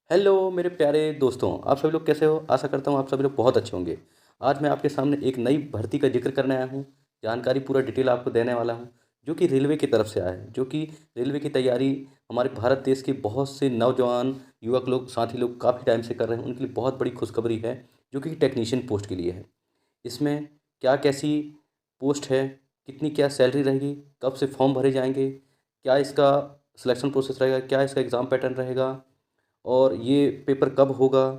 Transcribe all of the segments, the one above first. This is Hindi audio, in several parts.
हेलो मेरे प्यारे दोस्तों, आप सभी लोग कैसे हो? आशा करता हूँ आप सभी लोग बहुत अच्छे होंगे। आज मैं आपके सामने एक नई भर्ती का ज़िक्र करने आया हूँ। जानकारी पूरा डिटेल आपको देने वाला हूँ, जो कि रेलवे की तरफ से आया है। जो कि रेलवे की तैयारी हमारे भारत देश के बहुत से नौजवान युवक लोग, साथी लोग काफ़ी टाइम से कर रहे हैं। उनके लिए बहुत बड़ी खुशखबरी है, जो कि टेक्नीशियन पोस्ट के लिए है। इसमें क्या कैसी पोस्ट है, कितनी क्या सैलरी रहेगी, कब से फॉर्म भरे जाएँगे, क्या इसका सिलेक्शन प्रोसेस रहेगा, क्या इसका एग्ज़ाम पैटर्न रहेगा और ये पेपर कब होगा,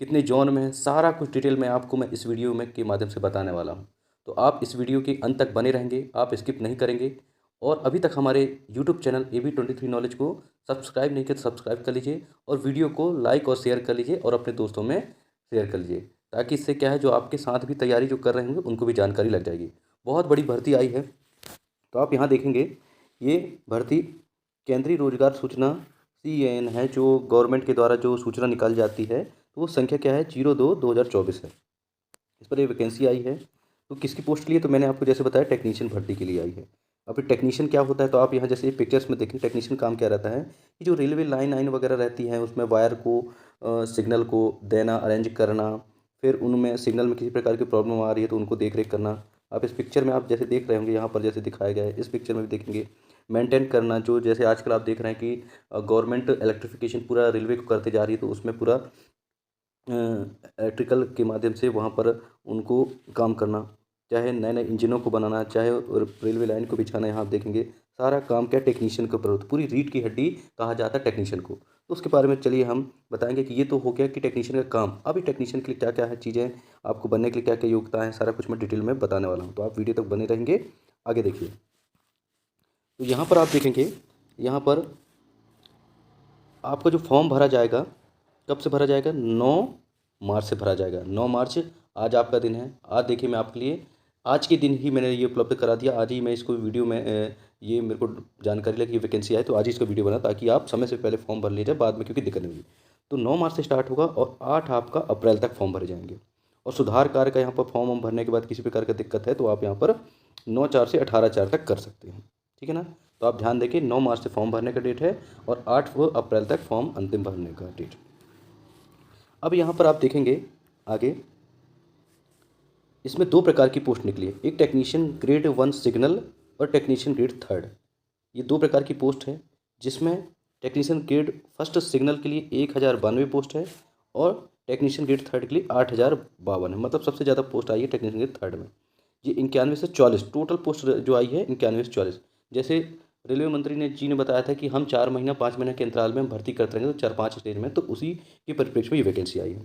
कितने ज़ोन में है, सारा कुछ डिटेल मैं इस वीडियो में के माध्यम से बताने वाला हूँ। तो आप इस वीडियो के अंत तक बने रहेंगे, आप स्किप नहीं करेंगे और अभी तक हमारे यूट्यूब चैनल AB23 नॉलेज को सब्सक्राइब नहीं किया तो सब्सक्राइब कर लीजिए और वीडियो को लाइक और शेयर कर लीजिए और अपने दोस्तों में शेयर कर लीजिए, ताकि इससे क्या है, जो आपके साथ भी तैयारी जो कर रहे होंगे उनको भी जानकारी लग जाएगी। बहुत बड़ी भर्ती आई है। तो आप यहाँ देखेंगे, ये भर्ती केंद्रीय रोजगार सूचना CAN है, जो गवर्नमेंट के द्वारा जो सूचना निकाली जाती है। तो वो संख्या क्या है, 02/2024 है। इस पर ये वैकेंसी आई है। तो किसकी पोस्ट के लिए, तो मैंने आपको जैसे बताया टेक्नीशियन भर्ती के लिए आई है। अब ये टेक्नीशियन क्या होता है, तो आप यहाँ जैसे पिक्चर्स में देखें, टेक्नीशियन काम क्या रहता है कि जो रेलवे लाइन आइन वगैरह रहती है उसमें वायर को सिग्नल को देना, अरेंज करना, फिर उनमें सिग्नल में किसी प्रकार की प्रॉब्लम आ रही है तो उनको देख रेख करना। आप इस पिक्चर में आप जैसे देख रहे होंगे, यहाँ पर जैसे दिखाया गया है, इस पिक्चर में भी देखेंगे मेंटेन करना, जो जैसे आजकल आप देख रहे हैं कि गवर्नमेंट इलेक्ट्रिफिकेशन पूरा रेलवे को करते जा रही है, तो उसमें पूरा इलेक्ट्रिकल के माध्यम से वहाँ पर उनको काम करना, चाहे नए नए इंजनों को बनाना, चाहे और रेलवे लाइन को बिछाना। यहाँ आप देखेंगे सारा काम क्या टेक्नीशियन के ऊपर होता है। पूरी रीढ़ की हड्डी कहा जाता है टेक्नीशियन को। तो उसके बारे में चलिए हम बताएंगे कि ये तो हो गया कि टेक्नीशियन का काम। अभी टेक्नीशियन के लिए क्या क्या है चीज़ें, आपको बनने के लिए क्या क्या योग्यता है, सारा कुछ मैं डिटेल में बताने वाला हूँ। तो आप वीडियो तक बने रहेंगे, आगे देखिए। तो यहाँ पर आप देखेंगे, यहाँ पर आपका जो फॉर्म भरा जाएगा, कब से भरा जाएगा, 9 मार्च से भरा जाएगा। 9 मार्च आज आपका दिन है। आज देखिए, मैं आपके लिए आज के दिन ही मैंने ये उपलब्ध करा दिया। आज ही मैं इसको वीडियो में ये मेरे को जानकारी लगी वैकेंसी आई, तो आज ही इसका वीडियो बना, ताकि आप समय से पहले फॉर्म भर लीजिए, बाद में क्योंकि दिक्कत नहीं होगी। तो 9 मार्च से स्टार्ट होगा और 8 आपका अप्रैल तक फॉर्म भरे जाएंगे। और सुधार कार्य का यहाँ पर फॉर्म भरने के बाद किसी प्रकार का दिक्कत है तो आप यहाँ पर 9/4 से 18/4 तक कर सकते हैं। ठीक है ना? तो आप ध्यान देखिए, 9 मार्च से फॉर्म भरने का डेट है और 8 अप्रैल तक फॉर्म अंतिम भरने का डेट। अब यहाँ पर आप देखेंगे आगे, इसमें 2 प्रकार की पोस्ट निकली है। एक टेक्नीशियन ग्रेड 1 सिग्नल और टेक्नीशियन ग्रेड 3। ये 2 प्रकार की पोस्ट है, जिसमें टेक्नीशियन ग्रेड फर्स्ट सिग्नल के लिए 1092 पोस्ट है और टेक्नीशियन ग्रेड 3 के लिए 8052 है। मतलब सबसे ज़्यादा पोस्ट आई है टेक्नीशियन ग्रेड 3 में। ये 91 से 44 टोटल पोस्ट जो आई है, 91 से 44। जैसे रेलवे मंत्री ने बताया था कि हम 4 महीना 5 महीने के अंतराल में हम भर्ती करते रहेंगे, तो 4-5 स्टेज में, तो उसी के परिप्रेक्ष्य में ये वैकेंसी आई है।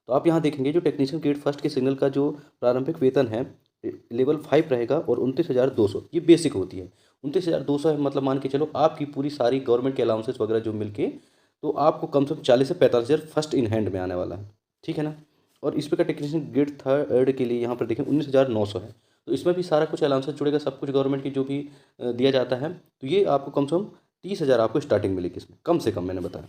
तो आप यहाँ देखेंगे, जो टेक्नीशियन ग्रेड फर्स्ट के सिग्नल का जो प्रारंभिक वेतन है, लेवल 5 रहेगा और 29,200 ये बेसिक होती है। 29,200 है, मतलब मान के चलो आपकी पूरी सारी गवर्नमेंट के अलाउंसेस वगैरह जो मिलके, तो आपको कम से कम 40 से 45,000 फर्स्ट इन हैंड में आने वाला है। ठीक है ना? और इस पे का टेक्नीशियन ग्रेड 3 के लिए यहाँ पर देखें 19,900 है। तो इसमें भी सारा कुछ अलाउंसेस जुड़ेगा, सब कुछ गवर्नमेंट की जो भी दिया जाता है। तो ये आपको कम से कम 30,000 आपको स्टार्टिंग मिलेगी इसमें, कम से कम, मैंने बताया।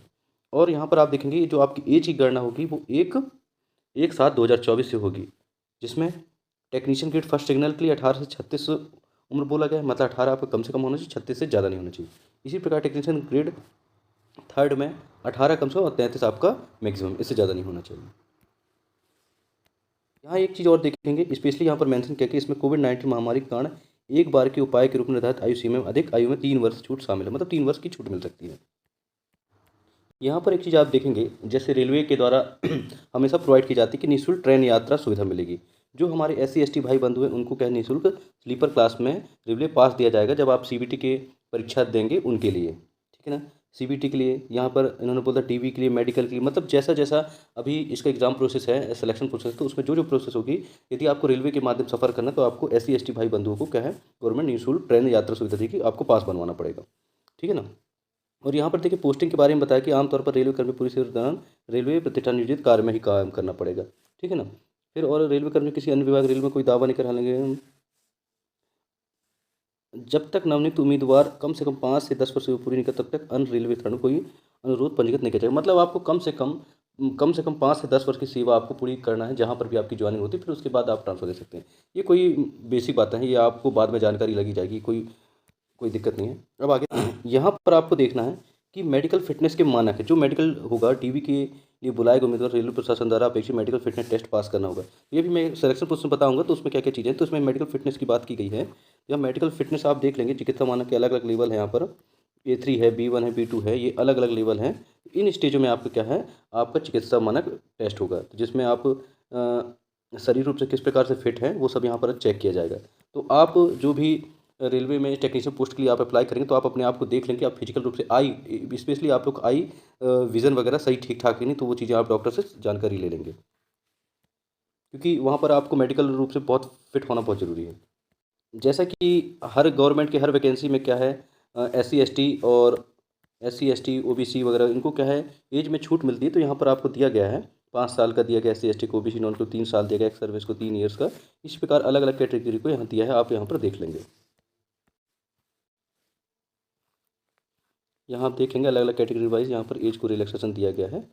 और यहाँ पर आप देखेंगे, जो आपकी एज की गणना होगी वो 1/7/2024 से होगी, जिसमें टेक्नीशियन ग्रेड फर्स्ट सिग्नल के लिए 18 से 36 उम्र बोला गया है। मतलब 18 आपका कम से कम होना चाहिए, 36 से ज़्यादा नहीं होना चाहिए। इसी प्रकार टेक्नीशियन ग्रेड 3 में 18 कम से कम और 33 आपका मैक्सिमम, इससे ज़्यादा नहीं होना चाहिए। यहाँ एक चीज़ और देखेंगे, स्पेशली यहाँ पर मेंशन किया कि इसमें कोविड-19 महामारी के कारण एक बार के उपाय के रूप में निर्धारित आयु सीमा में अधिक आयु में 3 वर्ष छूट शामिल है। मतलब 3 वर्ष की छूट मिल सकती है। यहाँ पर एक चीज़ आप देखेंगे, जैसे रेलवे के द्वारा हमेशा प्रोवाइड की जाती है कि निःशुल्क ट्रेन यात्रा सुविधा मिलेगी। जो हमारे SC ST भाई बंधु हैं, उनको क्या है, निःशुल्क स्लीपर क्लास में रेलवे पास दिया जाएगा जब आप CBT के परीक्षा देंगे उनके लिए। ठीक है ना? CBT के लिए यहाँ पर इन्होंने बोला, DV के लिए, मेडिकल के लिए, मतलब जैसा जैसा अभी इसका एग्ज़ाम प्रोसेस है, सिलेक्शन प्रोसेस, तो उसमें जो जो प्रोसेस होगी, यदि आपको रेलवे के माध्यम सफ़र करना, तो आपको SC ST भाई बंधुओं को क्या है, गवर्नमेंट निःशुल्क ट्रेन यात्रा सुविधा देगी, आपको पास बनवाना पड़ेगा। ठीक है ना? और यहाँ पर देखिए, पोस्टिंग के बारे में बताया कि आमतौर पर रेलवे कर्मी पूरी सेवा के दौरान रेलवे प्रतिष्ठान नियोजित कार्य में ही काम करना पड़ेगा। ठीक है ना? फिर और रेलवे कर्मी किसी अन्य विभाग रेल में कोई दावा नहीं करा लेंगे, जब तक नवनियुक्त उम्मीदवार कम से कम 5 से 10 वर्ष की पूरी नहीं कर, तब तक अन्य रेलवे स्थानों कोई अनुरोध पंजीकृत नहीं किया जाएगा। मतलब आपको कम से कम 5 से 10 वर्ष की सेवा आपको पूरी करना है, जहाँ पर भी आपकी ज्वाइनिंग होती है, फिर उसके बाद आप ट्रांसफर दे सकते हैं। ये कोई बेसिक बातें हैं, ये आपको बाद में जानकारी लगी जाएगी, कोई कोई दिक्कत नहीं है। अब आगे यहाँ पर आपको देखना है कि मेडिकल फिटनेस के मानक है, जो मेडिकल होगा टीवी के लिए बुलाए गए उम्मीदवार रेलवे प्रशासन द्वारा अपेक्षित मेडिकल फिटनेस टेस्ट पास करना होगा। ये भी मैं सिलेक्शन प्रोसेस में बताऊंगा तो उसमें क्या क्या चीज़ें हैं, तो उसमें मेडिकल फिटनेस की बात की गई है। यहाँ मेडिकल फिटनेस आप देख लेंगे, चिकित्सा मानक के अलग अलग लेवल है। यहाँ पर A3 है, B1 है, B2 है, ये अलग अलग लेवल हैं। इन स्टेजों में आपका क्या है, आपका चिकित्सा मानक टेस्ट होगा, तो जिसमें आप शरीर रूप से किस प्रकार से फिट हैं वो सब यहाँ पर चेक किया जाएगा। तो आप जो भी रेलवे में टेक्नीशियन पोस्ट के लिए आप अप्लाई करेंगे तो आप अपने आप को देख लेंगे, आप फिजिकल रूप से आई, स्पेशली आप लोग आई विज़न वगैरह सही ठीक ठाक है नहीं, तो वो चीज़ें आप डॉक्टर से जानकारी ले लेंगे, क्योंकि वहाँ पर आपको मेडिकल रूप से बहुत फिट होना बहुत ज़रूरी है। जैसा कि हर गवर्नमेंट के हर वैकेंसी में क्या है, SC ST OBC वगैरह इनको क्या है, एज में छूट मिलती है। तो यहाँ पर आपको दिया गया है 5 साल का दिया गया, SC ST को, OBC नॉन को 3 साल दिया गया, एक्स सर्विस को 3 ईयर्स का। इस प्रकार अलग अलग कैटेगरी को यहाँ दिया है, आप यहाँ पर देख लेंगे। यहाँ आप देखेंगे अलग अलग कैटेगरी वाइज यहाँ पर एज को रिलैक्सेशन दिया गया है।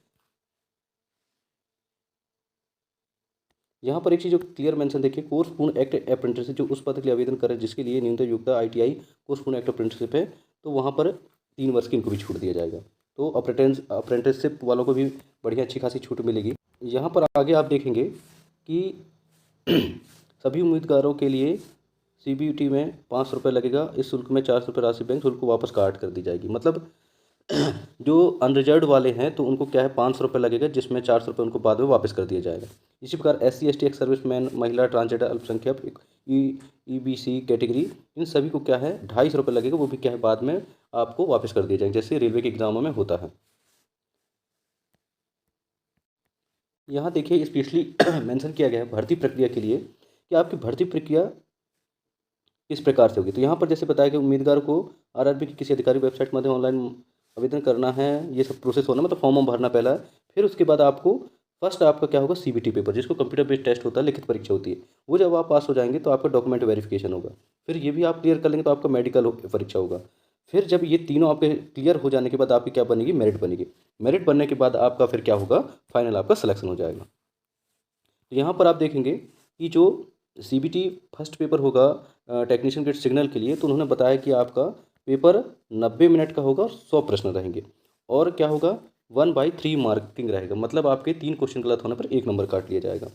यहाँ पर एक चीज़ जो क्लियर मेंशन देखिए, कोर्स पूर्ण एक्ट अप्रेंटिसशिप, जो उस पद के लिए आवेदन करें जिसके लिए न्यूनतम योग्यता ITI कोर्स पूर्ण एक्ट अप्रेंटिसशिप है, तो वहाँ पर 3 वर्ष की इनको भी छूट दिया जाएगा। तो अप्रेंटिसशिप वालों को भी बढ़िया अच्छी खासी छूट मिलेगी। यहाँ पर आगे आप देखेंगे कि सभी उम्मीदवारों के लिए CBT में 500 रुपये लगेगा। इस शुल्क में 400 रुपये राशि बैंक शुल्क को वापस काट कर दी जाएगी। मतलब जो अनरिजर्व वाले हैं तो उनको क्या है, 500 रुपये लगेगा, जिसमें 400 रुपये उनको बाद में वापस कर दिया जाएगा। इसी प्रकार SC ST एक्स सर्विसमैन, महिला, ट्रांसजेंडर, अल्पसंख्यक, EBC कैटेगरी, इन सभी को क्या है 250 रुपये लगेगा, वो भी क्या है बाद में आपको वापस कर दिया जाएगा, जैसे रेलवे के एग्जामों में होता है। यहाँ देखिए स्पेशली मेंशन किया गया है भर्ती प्रक्रिया के लिए कि आपकी भर्ती प्रक्रिया किस प्रकार से होगी। तो यहाँ पर जैसे बताया कि उम्मीदवार को RRB की किसी अधिकारी वेबसाइट माध्यम ऑनलाइन आवेदन करना है, ये सब प्रोसेस होना, मतलब फॉर्म भरना पहला है। फिर उसके बाद आपको फर्स्ट आपका क्या होगा, CBT पेपर, जिसको कंप्यूटर बेस्ड टेस्ट होता है, लिखित परीक्षा होती है। वो जब आप पास हो जाएंगे तो आपका डॉक्यूमेंट वेरिफिकेशन होगा। फिर ये भी आप क्लियर कर लेंगे तो आपका मेडिकल परीक्षा होगा। फिर जब ये तीनों आपके क्लियर हो जाने के बाद आपकी क्या बनेगी, मेरिट बनेगी। मेरिट बनने के बाद आपका फिर क्या होगा, फाइनल आपका सिलेक्शन हो जाएगा। तो यहाँ पर आप देखेंगे कि जो CBT फर्स्ट पेपर होगा टेक्नीशियन ग्रेड सिग्नल के लिए, तो उन्होंने बताया कि आपका पेपर 90 मिनट का होगा और 100 प्रश्न रहेंगे। और क्या होगा, 1/3 मार्किंग रहेगा, मतलब आपके 3 क्वेश्चन गलत होने पर 1 नंबर काट लिया जाएगा।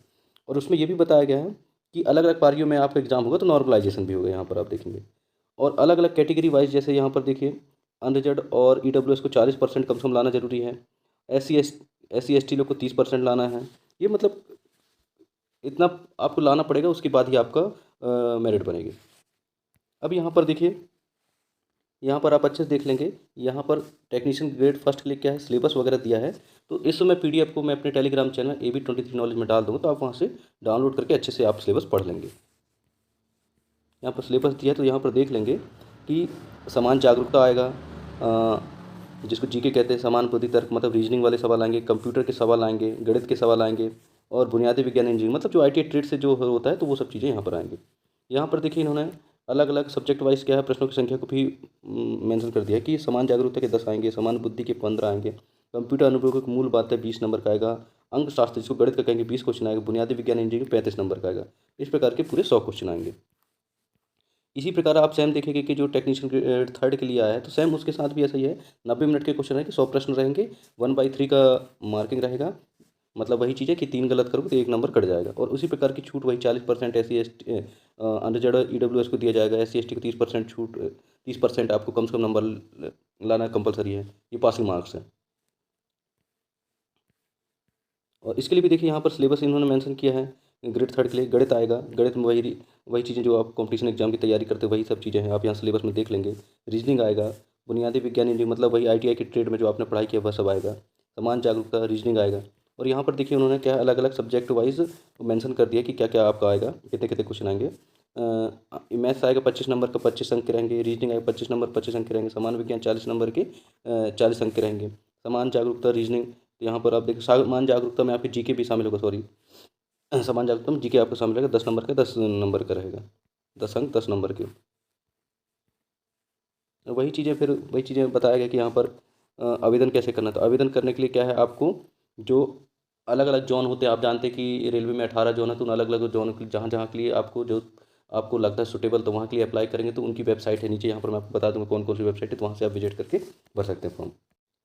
और उसमें ये भी बताया गया है कि अलग अलग पारियों में आपका एग्जाम होगा तो नॉर्मलाइजेशन भी होगा, यहाँ पर आप देखेंगे। और अलग अलग कैटेगरी वाइज, जैसे यहाँ पर देखिए अनरिजर्व और EWS को 40% कम से कम लाना जरूरी है। SC ST लोग को 30% लाना है। ये मतलब इतना आपको लाना पड़ेगा, उसके बाद ही आपका मेरिट बनेगी। अब यहाँ पर देखिए, यहाँ पर आप अच्छे से देख लेंगे, यहाँ पर टेक्नीशियन ग्रेड फर्स्ट के लिए क्या है, सिलेबस वगैरह दिया है। तो इस समय PDF को मैं अपने टेलीग्राम चैनल AB23 नॉलेज में डाल दूँगा, तो आप वहाँ से डाउनलोड करके अच्छे से आप सिलेबस पढ़ लेंगे। यहाँ पर सिलेबस दिया है तो यहाँ पर देख लेंगे कि समान जागरूकता आएगा, जिसको GK कहते हैं, समान बुद्धि तर्क, मतलब रीजनिंग वाले सवाल आएंगे, कंप्यूटर के सवाल आएंगे, गणित के सवाल आएंगे, और बुनियादी विज्ञान इंजीनियरिंग, मतलब जो ITI ट्रेड से जो होता है, तो वो सब चीज़ें यहाँ पर आएंगी। यहाँ पर देखिए इन्होंने अलग अलग सब्जेक्ट वाइज क्या है, प्रश्नों की संख्या को भी मेंशन कर दिया है कि समान जागरूकता के 10 आएंगे, समान बुद्धि के 15 आएंगे, कंप्यूटर अनुभव की मूल बात है 20 नंबर का आएगा, अंक शास्त्र जिसको गणित का कहेंगे 20 क्वेश्चन आएगा, बुनियादी विज्ञान इंजीनियरिंग 35 नंबर का आएगा। इस प्रकार के पूरे 100 क्वेश्चन आएंगे। इसी प्रकार आप सेम देखेंगे कि जो टेक्नीशियन ग्रेड थर्ड के लिए आया है, तो सेम उसके साथ भी ऐसा ही है, 90 मिनट के क्वेश्चन है कि 100 प्रश्न रहेंगे, 1/3 का मार्किंग रहेगा। मतलब वही चीज़ है कि 3 गलत करोगे तो 1 नंबर कट जाएगा। और उसी प्रकार की छूट वही 40% SC ST अनरिजर्व EWS को दिया जाएगा। SC ST को 30% छूट, 30% आपको कम से कम नंबर लाना कंपलसरी है, ये पासिंग मार्क्स है। और इसके लिए भी देखिए यहाँ पर सिलेबस इन्होंने मेंशन किया है। ग्रेड थर्ड के लिए गणित आएगा, गणित में वही वही चीज़ें जो आप कॉम्पिटिशन एग्जाम की तैयारी करते हैं, वही सब चीज़ें हैं, आप यहाँ सिलेबस में देख लेंगे। रीजनिंग आएगा, बुनियादी विज्ञान इंजीनियरिंग, मतलब वही ITI की ट्रेड में जो आपने पढ़ाई किया वह सब आएगा, समान जागरूकता, रीजनिंग आएगा। और यहाँ पर देखिए उन्होंने क्या अलग अलग सब्जेक्ट वाइज मेंशन कर दिया कि क्या क्या आपका आएगा, कितने कितने क्वेश्चन आएंगे। मैथ्स आएगा 25 नंबर का, 25 अंक के रहेंगे। रीजनिंग आएगा 25 नंबर, 25 अंक के रहेंगे। समान विज्ञान 40 नंबर के, 40 अंक के रहेंगे। समान जागरूकता, रीजनिंग, तो यहाँ पर आप देखिए समान जागरूकता में आपकी GK भी शामिल होगा, सॉरी, समान जागरूकता में GK आपका शामिल रहेगा, 10 नंबर का, 10 नंबर का रहेगा, 10 अंक 10 नंबर के। वही चीज़ें फिर वही चीज़ें बताया गया कि यहाँ पर आवेदन कैसे करना। तो आवेदन करने के लिए क्या है, आपको जो अलग अलग जोन होते हैं, आप जानते हैं कि रेलवे में 18 जोन है, तो उन अलग अलग जोन जहाँ जहाँ के लिए आपको जो आपको लगता है सुटेबल, तो वहाँ के लिए अप्लाई करेंगे। तो उनकी वेबसाइट है नीचे, यहाँ पर मैं आपको बता दूँगा कौन कौन सी वेबसाइट है, तो वहाँ से आप विजिट करके भर सकते हैं फॉर्म।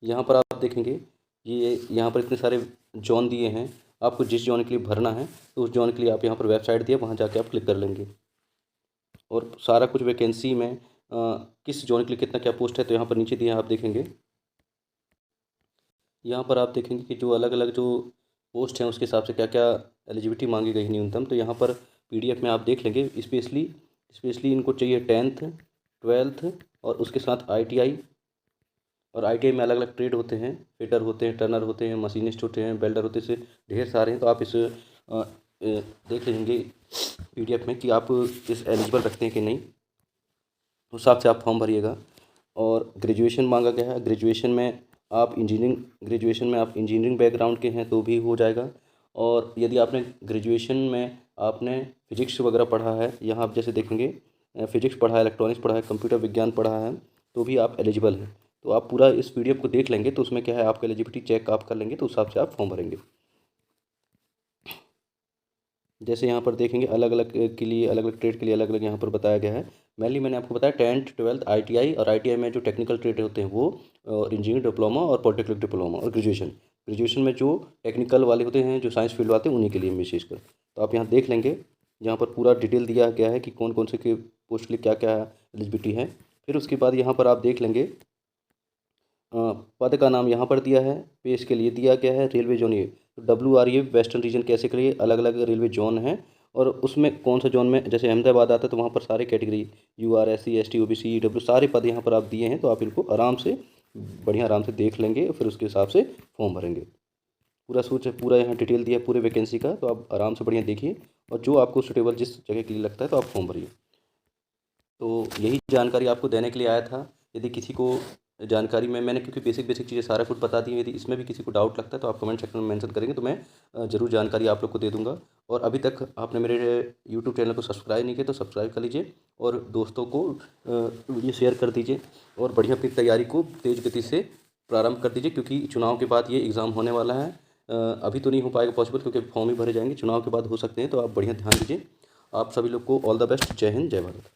यहाँ पर आप देखेंगे ये यहाँ पर इतने सारे जॉन दिए हैं, आपको जिस जॉन के लिए भरना है तो उस जॉन के लिए आप यहाँ पर वेबसाइट दिए, वहाँ जाके आप क्लिक कर लेंगे और सारा कुछ वैकेंसी में किस जॉन के लिए कितना क्या पोस्ट है तो यहाँ पर नीचे दिए हैं, आप देखेंगे। यहाँ पर आप देखेंगे कि जो अलग अलग जो पोस्ट हैं उसके हिसाब से क्या क्या एलिजिबिलिटी मांगी गई है न्यूनतम, तो यहाँ पर पीडीएफ में आप देख लेंगे। स्पेशली स्पेशली इनको चाहिए 10th 12th और उसके साथ आईटीआई, और आईटीआई में अलग अलग ट्रेड होते हैं, फिटर होते हैं, टर्नर होते हैं, मशीनिस्ट होते हैं, वेल्डर होते हैं, इससे ढेर सारे हैं। तो आप इस देख लेंगे पीडीएफ में कि आप इस एलिजिबल रखते हैं कि नहीं, उस हिसाब से आप फॉर्म भरिएगा। और ग्रेजुएशन मांगा गया है, ग्रेजुएशन में आप इंजीनियरिंग बैकग्राउंड के हैं तो भी हो जाएगा। और यदि आपने ग्रेजुएशन में आपने फिजिक्स वगैरह पढ़ा है, यहाँ आप जैसे देखेंगे फिजिक्स पढ़ा है, इलेक्ट्रॉनिक्स पढ़ा है, कंप्यूटर विज्ञान पढ़ा है, तो भी आप एलिजिबल हैं। तो आप पूरा इस पीडीएफ को देख लेंगे तो उसमें क्या है आपका एलिजिबिलिटी चेक आप कर लेंगे, तो उस हिसाब से आप फॉर्म भरेंगे। जैसे यहाँ पर देखेंगे अलग अलग के लिए, अलग अलग ट्रेड के लिए अलग अलग यहाँ पर बताया गया है। मेनली मैंने आपको बताया 10th 12th आईटीआई, और आईटीआई में जो टेक्निकल ट्रेड होते हैं वो, और इंजीनियरिंग डिप्लोमा और पॉलिटेक्निक डिप्लोमा, और ग्रेजुएशन में जो टेक्निकल वाले होते हैं, जो साइंस फील्ड वाले हैं, उन्हीं के लिए विशेषकर। तो आप यहाँ देख लेंगे, यहाँ पर पूरा डिटेल दिया गया है कि कौन कौन से के पोस्ट के लिए क्या क्या एलिजिबिलिटी है। फिर उसके बाद यहाँ पर आप देख लेंगे पद का नाम यहाँ पर दिया है, पे इसके लिए दिया गया है, रेलवे जोन ये WRA वेस्टर्न रीजन कैसे के लिए अलग अलग रेलवे जोन है, और उसमें कौन सा जोन में, जैसे अहमदाबाद आता है तो वहाँ पर सारे category UR SC ST OBC EW सारे पद यहाँ पर आप दिए हैं। तो आप इनको आराम से बढ़िया आराम से देख लेंगे, फिर उसके हिसाब से फॉर्म भरेंगे। पूरा सूच पूरा यहाँ डिटेल दिया है पूरे वैकेंसी का, तो आप आराम से बढ़िया देखिए, और जो आपको सुटेबल जिस जगह के लिए लगता है तो आप फॉर्म भरिए। तो यही जानकारी आपको देने के लिए आया था। यदि किसी को जानकारी में मैंने, क्योंकि बेसिक चीज़ें सारा कुछ बता दी है, यदि इसमें भी किसी को डाउट लगता है तो आप कमेंट सेक्शन में मेंशन करेंगे, तो मैं ज़रूर जानकारी आप लोग को दे दूंगा। और अभी तक आपने मेरे यूट्यूब चैनल को सब्सक्राइब नहीं किया तो सब्सक्राइब कर लीजिए, और दोस्तों को वीडियो शेयर कर दीजिए, और बढ़िया अपनी तैयारी को तेज़ गति से प्रारंभ कर दीजिए, क्योंकि चुनाव के बाद ये एग्ज़ाम होने वाला है। अभी तो नहीं हो पाएगा पॉसिबल, क्योंकि फॉर्म ही भरे जाएंगे, चुनाव के बाद हो सकते हैं। तो आप बढ़िया ध्यान दीजिए। आप सभी लोग को ऑल द बेस्ट। जय हिंद, जय भारत।